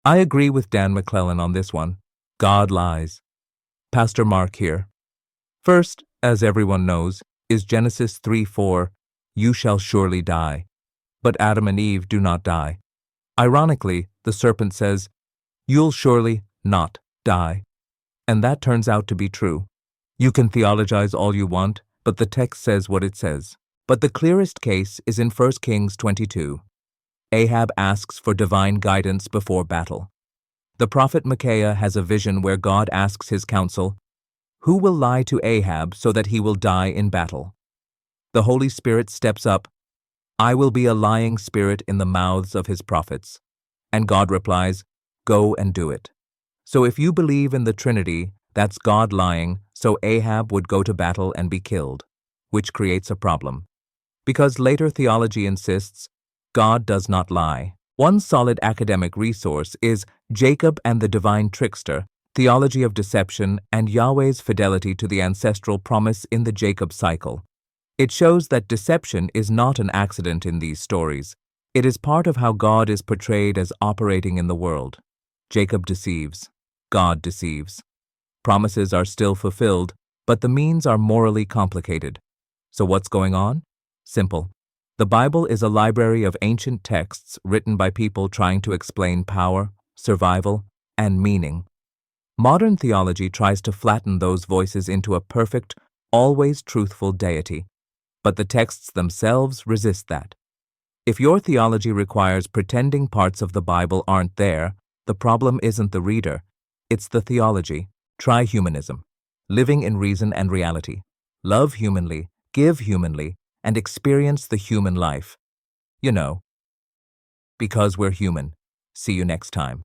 I agree with Dan McClellan on this one. God lies. Pastor Mark here. First, as everyone knows, is Genesis 3:4, "You shall surely die." But Adam and Eve do not die. Ironically, the serpent says, "You'll surely not die." And that turns out to be true. You can theologize all you want, but the text says what it says. But the clearest case is in 1 Kings 22. Ahab asks for divine guidance before battle. The prophet Micaiah has a vision where God asks his counsel, "Who will lie to Ahab so that he will die in battle?" The Holy Spirit steps up, "I will be a lying spirit in the mouths of his prophets." And God replies, "Go and do it." So if you believe in the Trinity, that's God lying, so Ahab would go to battle and be killed, which creates a problem. Because later theology insists, God does not lie. One solid academic resource is Jacob and the Divine Trickster, Theology of Deception, and Yahweh's Fidelity to the Ancestral Promise in the Jacob Cycle. It shows that deception is not an accident in these stories. It is part of how God is portrayed as operating in the world. Jacob deceives. God deceives. Promises are still fulfilled, but the means are morally complicated. So what's going on? Simple. The Bible is a library of ancient texts written by people trying to explain power, survival, and meaning. Modern theology tries to flatten those voices into a perfect, always truthful deity. But the texts themselves resist that. If your theology requires pretending parts of the Bible aren't there, the problem isn't the reader, it's the theology. Try humanism. Living in reason and reality. Love humanly, give humanly, and experience the human life. You know, because we're human. See you next time.